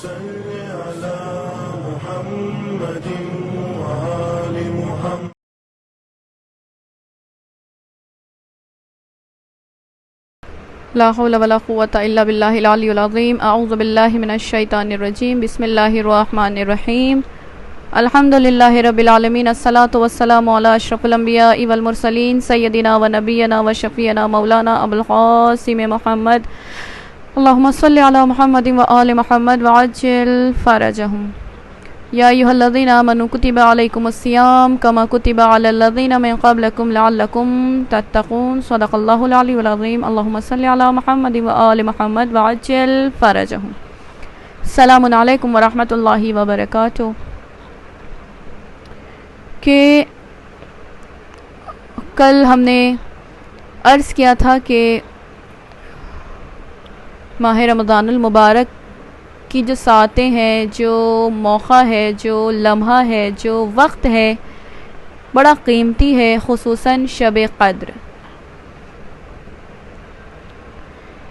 صل على محمد وآل محمد. لا حول ولا قوة إلا بالله العلي العظيم. أعوذ بالله من الشيطان الرجيم. بسم الله الرحمن الرحيم. الحمد لله رب العالمين. الصلاة والسلام على أشرف الأنبياء والمرسلين سيدنا ونبينا وشفيعنا مولانا أبو القاسم محمد. اللهم صل على محمد وآل محمد وعجل فرجهم. يا أيها الذين آمنوا كتب عليكم الصيام كما كتب على الذين من قبلكم لعلكم تتقون. صدق الله العلي العظيم. اللهم صل على محمد وآل محمد وعجل فرجهم. السلام علیکم ورحمۃ اللہ وبرکاتہ. کہ کل ہم نے عرض کیا تھا کہ ماہ رمضان المبارک کی جو ساعتیں ہیں، جو موقع ہے، جو لمحہ ہے، جو وقت ہے، بڑا قیمتی ہے، خصوصاً شب قدر.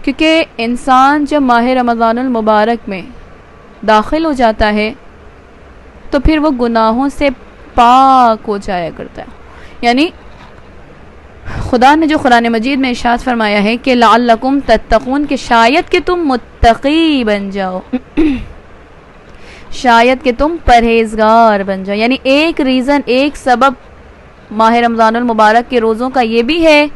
کیونکہ انسان جب ماہ رمضان المبارک میں داخل ہو جاتا ہے تو پھر وہ گناہوں سے پاک ہو جایا کرتا ہے. یعنی خدا نے جو قرآن مجید میں ارشاد فرمایا ہے کہ لعلکم تتقون، کہ شاید کہ تم متقی بن جاؤ، شاید کہ تم پرہیزگار بن جاؤ. یعنی ایک ریزن، ایک سبب ماہ رمضان المبارک کے روزوں کا یہ بھی ہے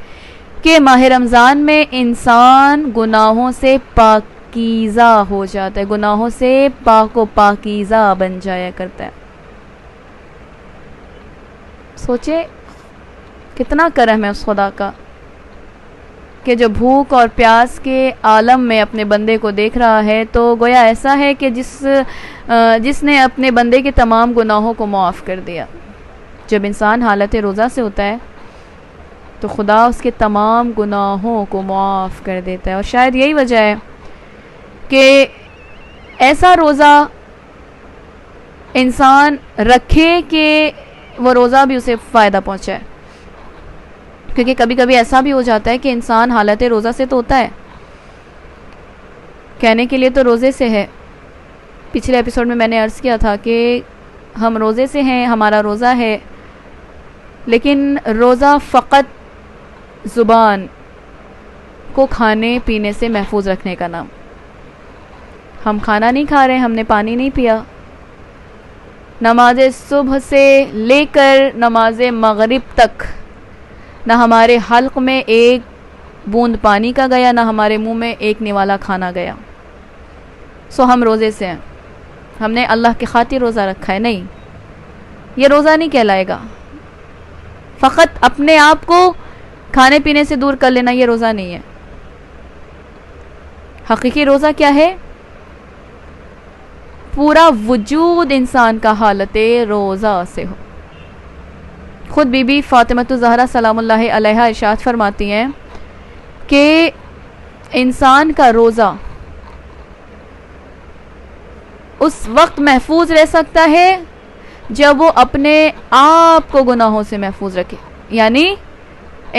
کہ ماہ رمضان میں انسان گناہوں سے پاکیزہ ہو جاتا ہے، گناہوں سے پاک و پاکیزہ بن جایا کرتا ہے. سوچے کتنا کرم ہے اس خدا کا کہ جو بھوک اور پیاس کے عالم میں اپنے بندے کو دیکھ رہا ہے، تو گویا ایسا ہے کہ جس نے اپنے بندے کے تمام گناہوں کو معاف کر دیا. جب انسان حالت روزہ سے ہوتا ہے تو خدا اس کے تمام گناہوں کو معاف کر دیتا ہے. اور شاید یہی وجہ ہے کہ ایسا روزہ انسان رکھے کہ وہ روزہ بھی اسے فائدہ پہنچائے. کیونکہ کبھی کبھی ایسا بھی ہو جاتا ہے کہ انسان حالت روزہ سے تو ہوتا ہے، کہنے کے لیے تو روزے سے ہے. پچھلے ایپیسوڈ میں میں نے عرض کیا تھا کہ ہم روزے سے ہیں، ہمارا روزہ ہے، لیکن روزہ فقط زبان کو کھانے پینے سے محفوظ رکھنے کا نام. ہم کھانا نہیں کھا رہے، ہم نے پانی نہیں پیا، نماز صبح سے لے کر نماز مغرب تک نہ ہمارے حلق میں ایک بوند پانی کا گیا، نہ ہمارے منہ میں ایک نوالا کھانا گیا. سو ہم روزے سے ہیں، ہم نے اللہ کی خاطر روزہ رکھا ہے. نہیں، یہ روزہ نہیں کہلائے گا. فقط اپنے آپ کو کھانے پینے سے دور کر لینا یہ روزہ نہیں ہے. حقیقی روزہ کیا ہے؟ پورا وجود انسان کا حالت روزہ سے ہو. خود بی بی فاطمۃ الزہرا سلام اللہ علیہا ارشاد فرماتی ہیں کہ انسان کا روزہ اس وقت محفوظ رہ سکتا ہے جب وہ اپنے آپ کو گناہوں سے محفوظ رکھے. یعنی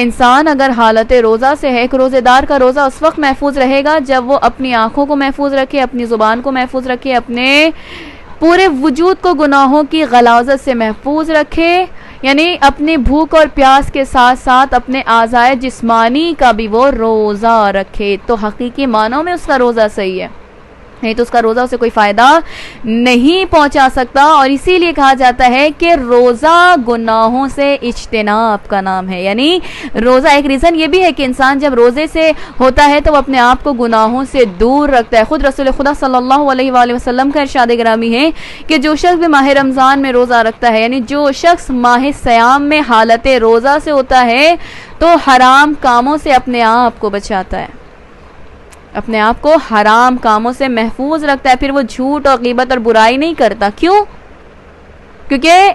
انسان اگر حالت روزہ سے ہے، ایک روزے دار کا روزہ اس وقت محفوظ رہے گا جب وہ اپنی آنکھوں کو محفوظ رکھے، اپنی زبان کو محفوظ رکھے، اپنے پورے وجود کو گناہوں کی غلاظت سے محفوظ رکھے. یعنی اپنی بھوک اور پیاس کے ساتھ ساتھ اپنے اعضائے جسمانی کا بھی وہ روزہ رکھے، تو حقیقی معنوں میں اس کا روزہ صحیح ہے. نہیں تو اس کا روزہ اسے کوئی فائدہ نہیں پہنچا سکتا. اور اسی لیے کہا جاتا ہے کہ روزہ گناہوں سے اجتناب کا نام ہے. یعنی روزہ ایک ریزن یہ بھی ہے کہ انسان جب روزے سے ہوتا ہے تو وہ اپنے آپ کو گناہوں سے دور رکھتا ہے. خود رسول خدا صلی اللہ علیہ وآلہ وسلم کا ارشاد گرامی ہے کہ جو شخص بھی ماہ رمضان میں روزہ رکھتا ہے، یعنی جو شخص ماہ صیام میں حالت روزہ سے ہوتا ہے تو حرام کاموں سے اپنے آپ کو بچاتا ہے، اپنے آپ کو حرام کاموں سے محفوظ رکھتا ہے. پھر وہ جھوٹ اور غیبت اور برائی نہیں کرتا. کیوں؟ کیونکہ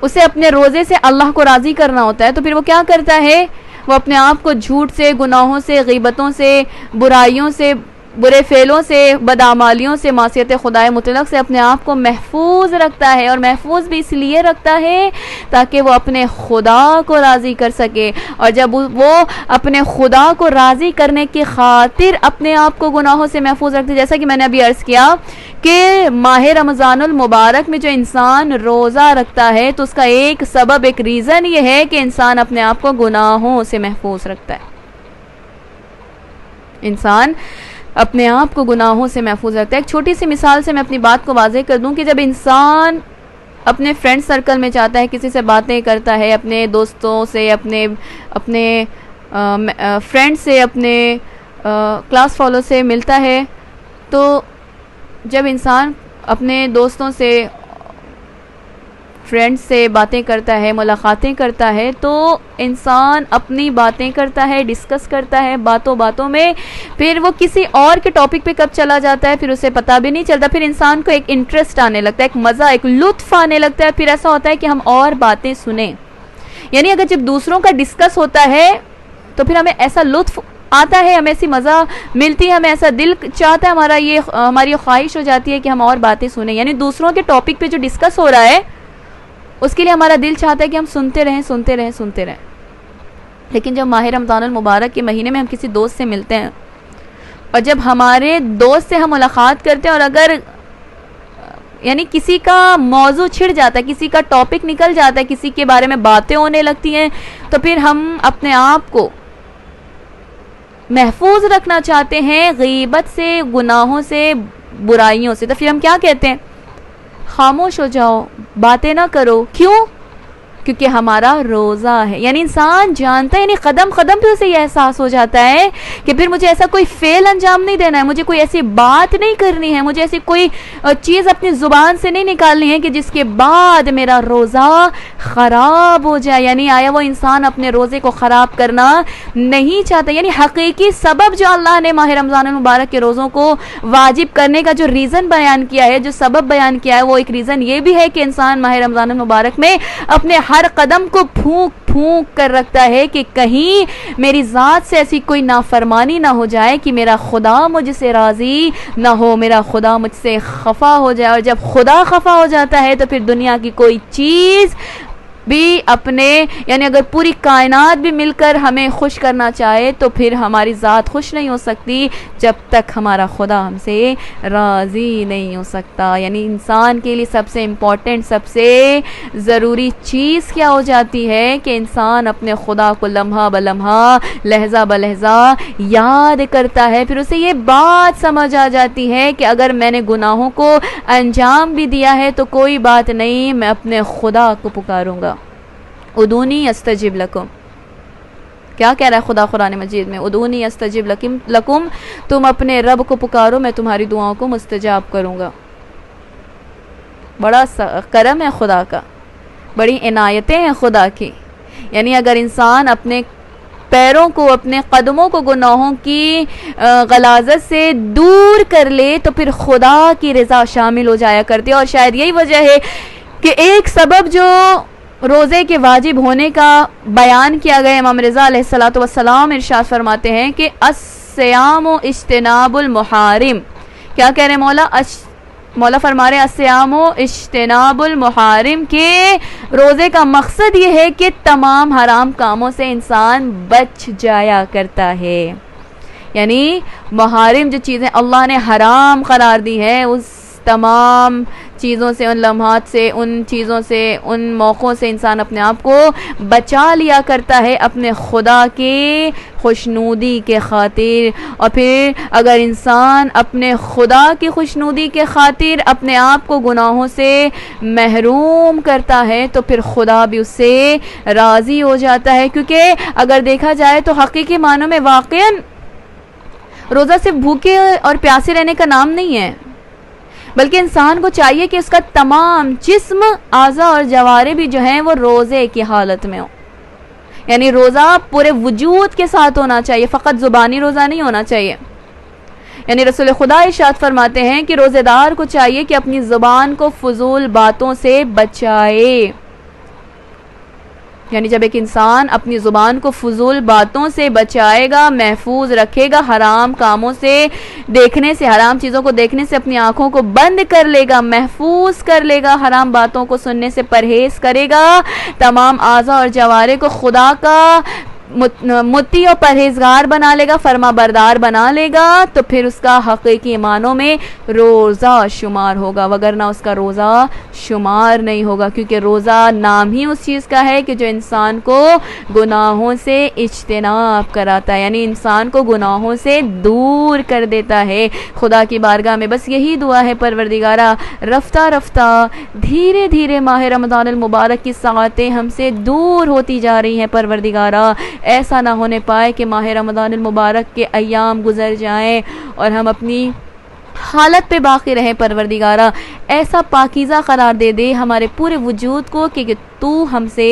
اسے اپنے روزے سے اللہ کو راضی کرنا ہوتا ہے. تو پھر وہ کیا کرتا ہے؟ وہ اپنے آپ کو جھوٹ سے، گناہوں سے، غیبتوں سے، برائیوں سے برے فعلوں سے، بدعمالیوں سے، معصیت خدائے مطلق سے اپنے آپ کو محفوظ رکھتا ہے، اور محفوظ بھی اس لیے رکھتا ہے تاکہ وہ اپنے خدا کو راضی کر سکے. اور جب وہ اپنے خدا کو راضی کرنے کی خاطر اپنے آپ کو گناہوں سے محفوظ رکھتے، جیسا کہ میں نے ابھی عرض کیا کہ ماہ رمضان المبارک میں جو انسان روزہ رکھتا ہے تو اس کا ایک سبب، ایک ریزن یہ ہے کہ انسان اپنے آپ کو گناہوں سے محفوظ رکھتا ہے. انسان اپنے آپ کو گناہوں سے محفوظ رکھتا ہے. ایک چھوٹی سی مثال سے میں اپنی بات کو واضح کر دوں کہ جب انسان اپنے فرینڈ سرکل میں جاتا ہے، کسی سے باتیں کرتا ہے، اپنے دوستوں سے، اپنے فرینڈ سے، اپنے کلاس فالو سے ملتا ہے، تو جب انسان اپنے دوستوں سے، فرینڈ سے باتیں کرتا ہے، ملاقاتیں کرتا ہے، تو انسان اپنی باتیں کرتا ہے، ڈسکس کرتا ہے باتوں میں، پھر وہ کسی اور کے ٹاپک پہ کب چلا جاتا ہے پھر اسے پتہ بھی نہیں چلتا. پھر انسان کو ایک انٹرسٹ آنے لگتا ہے، ایک مزہ، ایک لطف آنے لگتا ہے. پھر ایسا ہوتا ہے کہ ہم اور باتیں سنیں. یعنی اگر جب دوسروں کا ڈسکس ہوتا ہے تو پھر ہمیں ایسا لطف آتا ہے، ہمیں ایسی مزہ ملتی ہے، ہمیں ایسا دل چاہتا ہے، ہماری خواہش ہو جاتی ہے کہ ہم اور باتیں سنیں. یعنی دوسروں کے ٹاپک پہ جو ڈسکس ہو رہا ہے اس کے لیے ہمارا دل چاہتا ہے کہ ہم سنتے رہیں. لیکن جب ماہ رمضان المبارک کے مہینے میں ہم کسی دوست سے ملتے ہیں، اور جب ہمارے دوست سے ہم ملاقات کرتے ہیں، اور اگر یعنی کسی کا موضوع چھڑ جاتا ہے، کسی کا ٹاپک نکل جاتا ہے، کسی کے بارے میں باتیں ہونے لگتی ہیں، تو پھر ہم اپنے آپ کو محفوظ رکھنا چاہتے ہیں غیبت سے، گناہوں سے، برائیوں سے. تو پھر ہم کیا کہتے ہیں؟ خاموش ہو جاؤ، باتیں نہ کرو. کیوں؟ کیونکہ ہمارا روزہ ہے. یعنی انسان جانتا ہے، یعنی قدم قدم پہ اسے یہ احساس ہو جاتا ہے کہ پھر مجھے ایسا کوئی فعل انجام نہیں دینا ہے، مجھے کوئی ایسی بات نہیں کرنی ہے، مجھے ایسی کوئی چیز اپنی زبان سے نہیں نکالنی ہے کہ جس کے بعد میرا روزہ خراب ہو جائے. یعنی آیا وہ انسان اپنے روزے کو خراب کرنا نہیں چاہتا. یعنی حقیقی سبب جو اللہ نے ماہ رمضان المبارک کے روزوں کو واجب کرنے کا جو ریزن بیان کیا ہے، جو سبب بیان کیا ہے، وہ ایک ریزن یہ بھی ہے کہ انسان ماہ رمضان المبارک میں اپنے ہر قدم کو پھونک کر رکھتا ہے کہ کہیں میری ذات سے ایسی کوئی نافرمانی نہ ہو جائے کہ میرا خدا مجھ سے راضی نہ ہو، میرا خدا مجھ سے خفا ہو جائے. اور جب خدا خفا ہو جاتا ہے تو پھر دنیا کی کوئی چیز بھی اپنے، یعنی اگر پوری کائنات بھی مل کر ہمیں خوش کرنا چاہے تو پھر ہماری ذات خوش نہیں ہو سکتی جب تک ہمارا خدا ہم سے راضی نہیں ہو سکتا. یعنی انسان کے لیے سب سے امپورٹنٹ، سب سے ضروری چیز کیا ہو جاتی ہے کہ انسان اپنے خدا کو لمحہ بلمحہ، لہجہ بلہجہ یاد کرتا ہے. پھر اسے یہ بات سمجھ آ جاتی ہے کہ اگر میں نے گناہوں کو انجام بھی دیا ہے تو کوئی بات نہیں، میں اپنے خدا کو پکاروں گا. ادونی استجب لکم. کیا کہہ رہا ہے خدا قرآن مجید میں؟ ادونی استجب لکم، تم اپنے رب کو پکارو، میں تمہاری دعاؤں کو مستجاب کروں گا. بڑا کرم ہے خدا کا، بڑی عنایتیں ہیں خدا کی. یعنی اگر انسان اپنے پیروں کو، اپنے قدموں کو گناہوں کی غلاظت سے دور کر لے تو پھر خدا کی رضا شامل ہو جایا کرتی ہے. اور شاید یہی وجہ ہے کہ ایک سبب جو روزے کے واجب ہونے کا بیان کیا گیا، امام رضا علیہ الصلوۃ والسلام ارشاد فرماتے ہیں کہ الصیام اجتناب المحارم. کیا کہہ رہے مولا فرما رہے ہیں الصیام اجتناب المحارم، کہ روزے کا مقصد یہ ہے کہ تمام حرام کاموں سے انسان بچ جایا کرتا ہے. یعنی محارم جو چیزیں اللہ نے حرام قرار دی ہے، اس تمام چیزوں سے، ان لمحات سے، ان چیزوں سے، ان موقعوں سے انسان اپنے آپ کو بچا لیا کرتا ہے اپنے خدا کی خوشنودی کے خاطر. اور پھر اگر انسان اپنے خدا کی خوشنودی کے خاطر اپنے آپ کو گناہوں سے محروم کرتا ہے تو پھر خدا بھی اس سے راضی ہو جاتا ہے. کیونکہ اگر دیکھا جائے تو حقیقی معنوں میں واقعاً روزہ صرف بھوکے اور پیاسے رہنے کا نام نہیں ہے، بلکہ انسان کو چاہیے کہ اس کا تمام جسم، اعضاء اور جوارے بھی جو ہیں وہ روزے کی حالت میں ہو. یعنی روزہ پورے وجود کے ساتھ ہونا چاہیے، فقط زبانی روزہ نہیں ہونا چاہیے. یعنی رسول خدا ارشاد فرماتے ہیں کہ روزے دار کو چاہیے کہ اپنی زبان کو فضول باتوں سے بچائے. یعنی جب ایک انسان اپنی زبان کو فضول باتوں سے بچائے گا، محفوظ رکھے گا، حرام کاموں سے دیکھنے سے، حرام چیزوں کو دیکھنے سے اپنی آنکھوں کو بند کر لے گا، محفوظ کر لے گا، حرام باتوں کو سننے سے پرہیز کرے گا، تمام اعضاء اور جوارح کو خدا کا مطیع اور پرہیزگار بنا لے گا، فرما بردار بنا لے گا، تو پھر اس کا حقیقی معنوں میں روزہ شمار ہوگا، وگرنہ اس کا روزہ شمار نہیں ہوگا، کیونکہ روزہ نام ہی اس چیز کا ہے کہ جو انسان کو گناہوں سے اجتناب کراتا ہے، یعنی انسان کو گناہوں سے دور کر دیتا ہے۔ خدا کی بارگاہ میں بس یہی دعا ہے، پروردگارہ رفتہ رفتہ دھیرے دھیرے ماہ رمضان المبارک کی ساعتیں ہم سے دور ہوتی جا رہی ہیں، پروردگارہ ایسا نہ ہونے پائے کہ ماہ رمضان المبارک کے ایام گزر جائیں اور ہم اپنی حالت پہ باقی رہیں، پروردگارہ ایسا پاکیزہ قرار دے دے ہمارے پورے وجود کو کہ تو ہم سے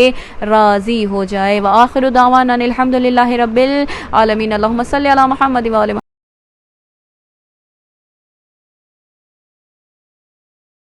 راضی ہو جائے۔ وآخر دعوانا الحمدللہ رب العالمین۔ اللہم صلی علی محمد وآل محمد۔